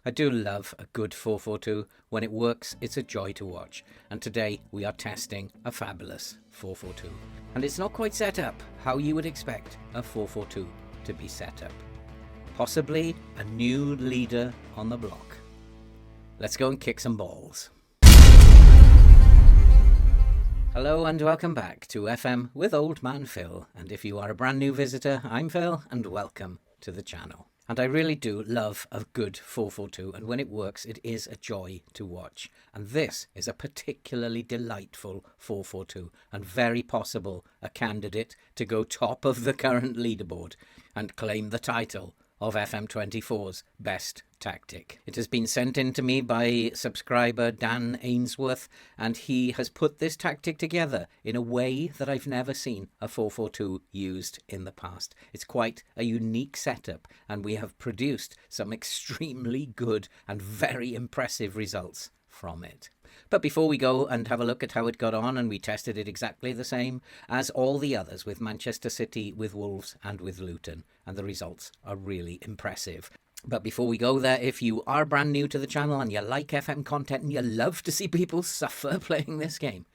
I do love a good 4-4-2. When it works, it's a joy to watch. And today we are testing a fabulous 4-4-2. And it's not quite set up how you would expect a 4-4-2 to be set up. Possibly a new leader on the block. Let's go and kick some balls. Hello and welcome back to FM with Old Man Phil. And if you are a brand new visitor, I'm Phil and welcome to the channel. And I really do love a good 4-4-2, and when it works, it is a joy to watch. And this is a particularly delightful 4-4-2, and very possible a candidate to go top of the current leaderboard and claim the title of FM24's best tactic. It has been sent in to me by subscriber Dan Ainsworth, and he has put this tactic together in a way that I've never seen a 4-4-2 used in the past. It's quite a unique setup, and we have produced some extremely good and very impressive results from it. But before we go and have a look at how it got on, and we tested it exactly the same as all the others with Manchester City, with Wolves and with Luton, and the results are really impressive. But before we go there, if you are brand new to the channel and you like FM content and you love to see people suffer playing this game,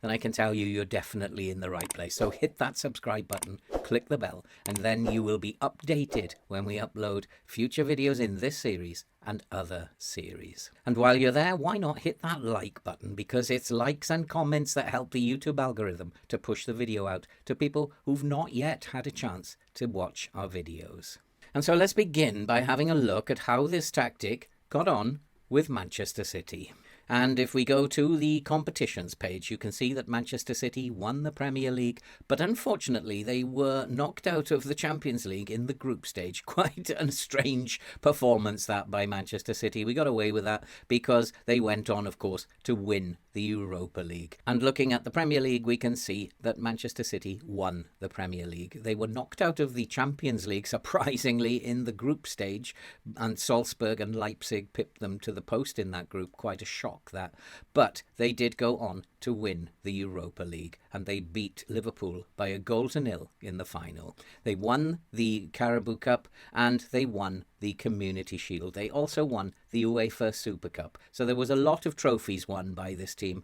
then I can tell you you're definitely in the right place. So hit that subscribe button, click the bell, and then you will be updated when we upload future videos in this series and other series. And while you're there, why not hit that like button, because it's likes and comments that help the YouTube algorithm to push the video out to people who've not yet had a chance to watch our videos. And so let's begin by having a look at how this tactic got on with Manchester City. And if we go to the competitions page, you can see that Manchester City won the Premier League, but unfortunately they were knocked out of the Champions League in the group stage. Quite a strange performance that by Manchester City. We got away with that because they went on, of course, to win the Europa League. And looking at the Premier League, we can see that Manchester City won the Premier League. They were knocked out of the Champions League, surprisingly, in the group stage, and Salzburg and Leipzig pipped them to the post in that group. Quite a shock that. But they did go on to win the Europa League, and they beat Liverpool by 1-0 in the final. They won the Carabao Cup and they won the Community Shield. They also won the UEFA Super Cup. So there was a lot of trophies won by this team,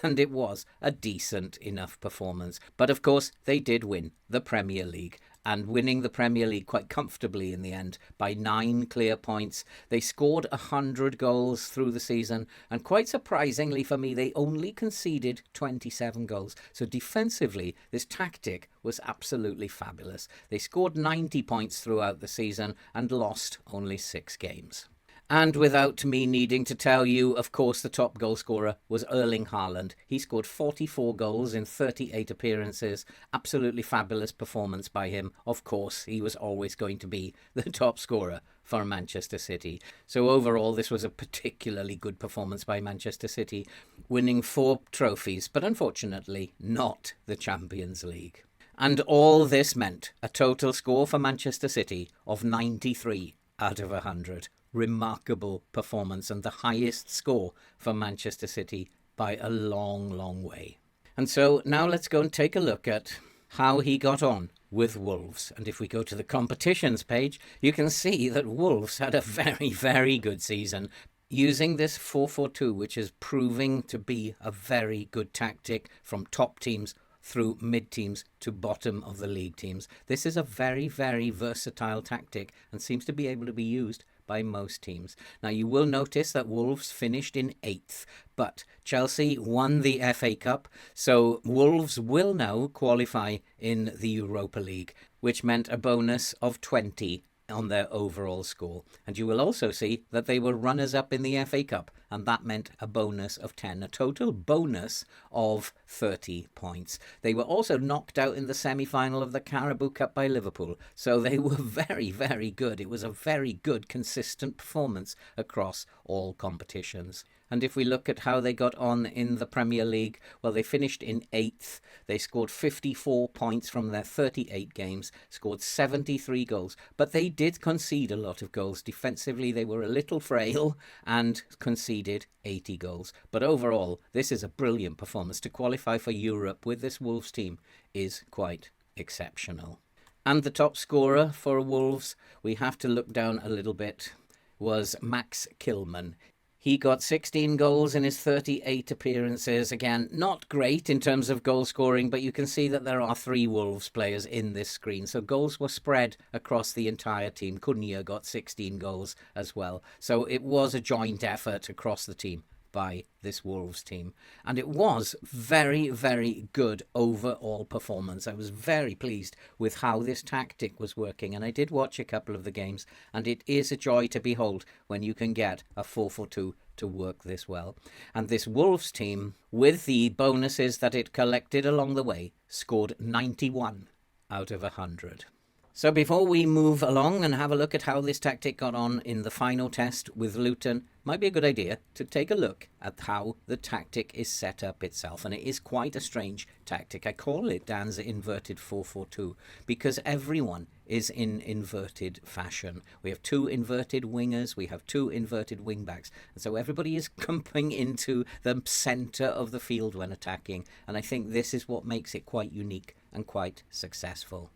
and it was a decent enough performance. But of course, they did win the Premier League, and winning the Premier League quite comfortably in the end by 9 clear points. They scored 100 goals through the season, and quite surprisingly for me, they only conceded 27 goals. So defensively, this tactic was absolutely fabulous. They scored 90 points throughout the season and lost only 6 games. And without me needing to tell you, of course, the top goal scorer was Erling Haaland. He scored 44 goals in 38 appearances. Absolutely fabulous performance by him. Of course, he was always going to be the top scorer for Manchester City. So overall, this was a particularly good performance by Manchester City, winning 4 trophies, but unfortunately not the Champions League. And all this meant a total score for Manchester City of 93 out of 100. Remarkable performance, and the highest score for Manchester City by a long, long way. And so now let's go and take a look at how he got on with Wolves. And if we go to the competitions page, you can see that Wolves had a very, very good season using this 4-4-2, which is proving to be a very good tactic from top teams through mid-teams to bottom of the league teams. This is a very, very versatile tactic and seems to be able to be used by most teams. Now, you will notice that Wolves finished in 8th, but Chelsea won the FA Cup, so Wolves will now qualify in the Europa League, which meant a bonus of 20 on their overall score. And you will also see that they were runners-up in the FA Cup, and that meant a bonus of 10, a total bonus of 30 points. They were also knocked out in the semi-final of the Carabao Cup by Liverpool, so they were very, very good. It was a very good, consistent performance across all competitions. And if we look at how they got on in the Premier League, well, they finished in 8th. They scored 54 points from their 38 games, scored 73 goals. But they did concede a lot of goals. Defensively, they were a little frail and conceded 80 goals. But overall, this is a brilliant performance. To qualify for Europe with this Wolves team is quite exceptional. And the top scorer for Wolves, we have to look down a little bit. was Max Kilman. He got 16 goals in his 38 appearances. Again, not great in terms of goal scoring, but you can see that there are 3 Wolves players in this screen. So goals were spread across the entire team. Cunha got 16 goals as well. So it was a joint effort across the team by this Wolves team. And it was very, very good overall performance. I was very pleased with how this tactic was working. And I did watch a couple of the games. And it is a joy to behold when you can get a 4-4-2 to work this well. And this Wolves team, with the bonuses that it collected along the way, scored 91 out of 100. So before we move along and have a look at how this tactic got on in the final test with Luton, might be a good idea to take a look at how the tactic is set up itself. And it is quite a strange tactic. I call it Dan's inverted 4-4-2 because everyone is in inverted fashion. We have 2 inverted wingers, we have 2 inverted wingbacks. And so everybody is coming into the centre of the field when attacking. And I think this is what makes it quite unique and quite successful.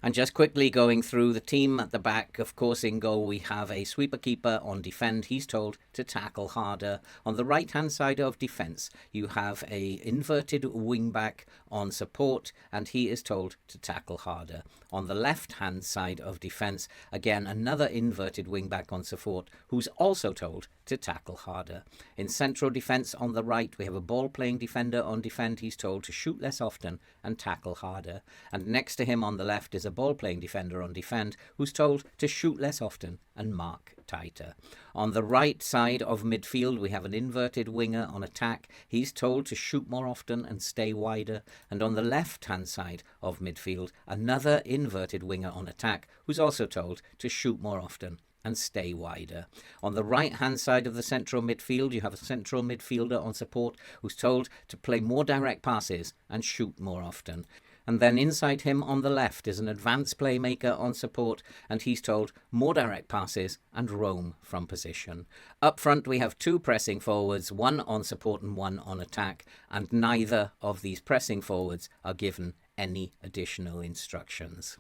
And just quickly going through the team at the back, of course, in goal we have a sweeper keeper on defend. He's told to tackle harder. On the right-hand side of defence, you have a inverted wing-back on support, and he is told to tackle harder. On the left-hand side of defence, again, another inverted wing-back on support, who's also told to tackle harder. In central defence on the right, we have a ball-playing defender on defend. He's told to shoot less often and tackle harder. And next to him on the left is a ball-playing defender on defend, who's told to shoot less often and mark tighter. On the right side of midfield, we have an inverted winger on attack. He's told to shoot more often and stay wider. And on the left-hand side of midfield, another inverted winger on attack, who's also told to shoot more often and stay wider. On the right-hand side of the central midfield, you have a central midfielder on support who's told to play more direct passes and shoot more often. And then inside him on the left is an advanced playmaker on support, and he's told more direct passes and roam from position. Up front we have 2 pressing forwards, 1 on support and 1 on attack, and neither of these pressing forwards are given any additional instructions.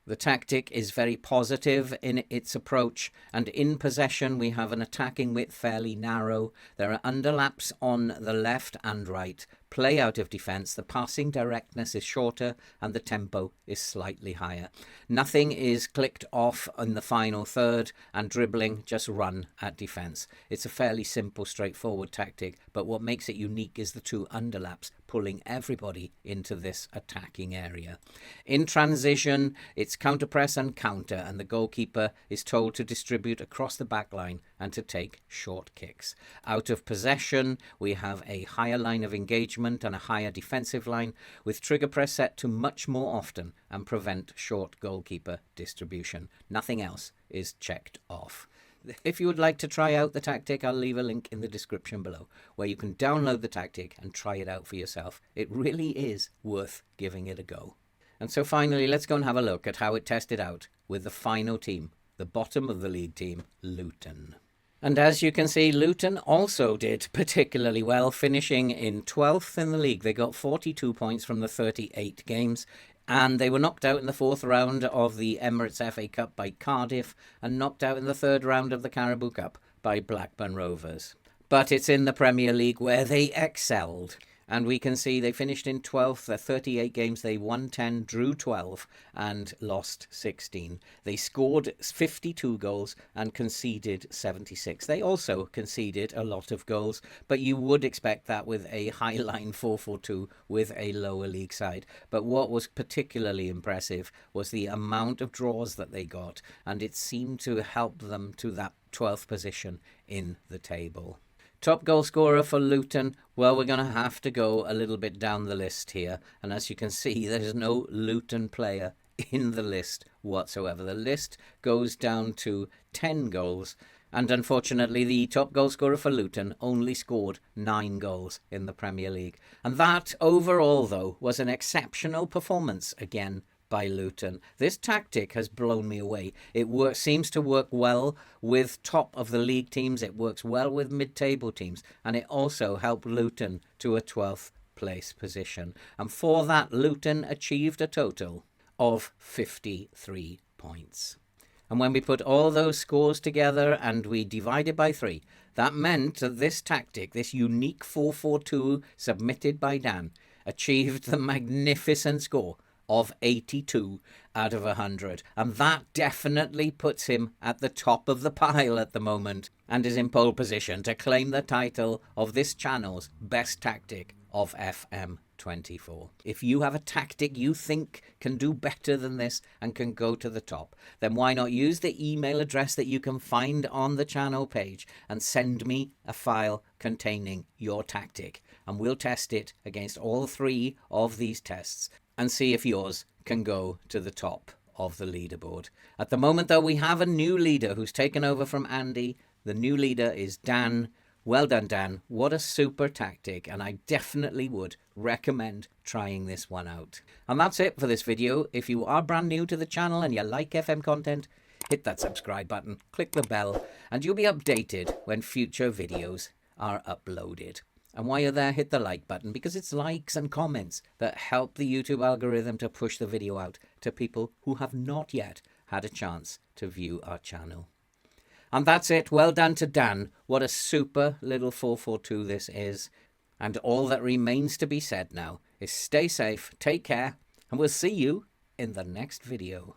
The tactic is very positive in its approach, and in possession we have an attacking width fairly narrow. There are underlaps on the left and right. Play out of defence, the passing directness is shorter and the tempo is slightly higher. Nothing is clicked off in the final third, and dribbling just run at defence. It's a fairly simple, straightforward tactic, but what makes it unique is the 2 underlaps pulling everybody into this attacking area. In transition, it's counter-press and counter, and the goalkeeper is told to distribute across the back line and to take short kicks. Out of possession, we have a higher line of engagement and a higher defensive line, with trigger press set to much more often and prevent short goalkeeper distribution. Nothing else is checked off. If you would like to try out the tactic, I'll leave a link in the description below where you can download the tactic and try it out for yourself. It really is worth giving it a go. And so finally, let's go and have a look at how it tested out with the final team, the bottom of the league team, Luton. And as you can see, Luton also did particularly well, finishing in 12th in the league. They got 42 points from the 38 games. And they were knocked out in the 4th round of the Emirates FA Cup by Cardiff and knocked out in the 3rd round of the Carabao Cup by Blackburn Rovers. But it's in the Premier League where they excelled. And we can see they finished in 12th. Their 38 games, they won 10, drew 12 and lost 16. They scored 52 goals and conceded 76. They also conceded a lot of goals, but you would expect that with a high-line 4-4-2 with a lower league side. But what was particularly impressive was the amount of draws that they got, and it seemed to help them to that 12th position in the table. Top goal scorer for Luton, well, we're going to have to go a little bit down the list here. And as you can see, there's no Luton player in the list whatsoever. The list goes down to 10 goals. And unfortunately, the top goal scorer for Luton only scored 9 goals in the Premier League. And that overall, though, was an exceptional performance again by Luton. This tactic has blown me away. It seems to work well with top of the league teams. It works well with mid-table teams. And it also helped Luton to a 12th place position. And for that, Luton achieved a total of 53 points. And when we put all those scores together and we divided by 3, that meant that this tactic, this unique 442 submitted by Dan, achieved the magnificent score of 82 out of 100. And that definitely puts him at the top of the pile at the moment and is in pole position to claim the title of this channel's best tactic of FM24. If you have a tactic you think can do better than this and can go to the top, then why not use the email address that you can find on the channel page and send me a file containing your tactic, and we'll test it against all 3 of these tests and see if yours can go to the top of the leaderboard. At the moment, though, we have a new leader who's taken over from Andy. The new leader is Dan. Well done, Dan. What a super tactic, and I definitely would recommend trying this one out. And that's it for this video. If you are brand new to the channel and you like FM content, hit that subscribe button, click the bell, and you'll be updated when future videos are uploaded. And while you're there, hit the like button, because it's likes and comments that help the YouTube algorithm to push the video out to people who have not yet had a chance to view our channel. And that's it. Well done to Dan. What a super little 442 this is. And all that remains to be said now is stay safe, take care, and we'll see you in the next video.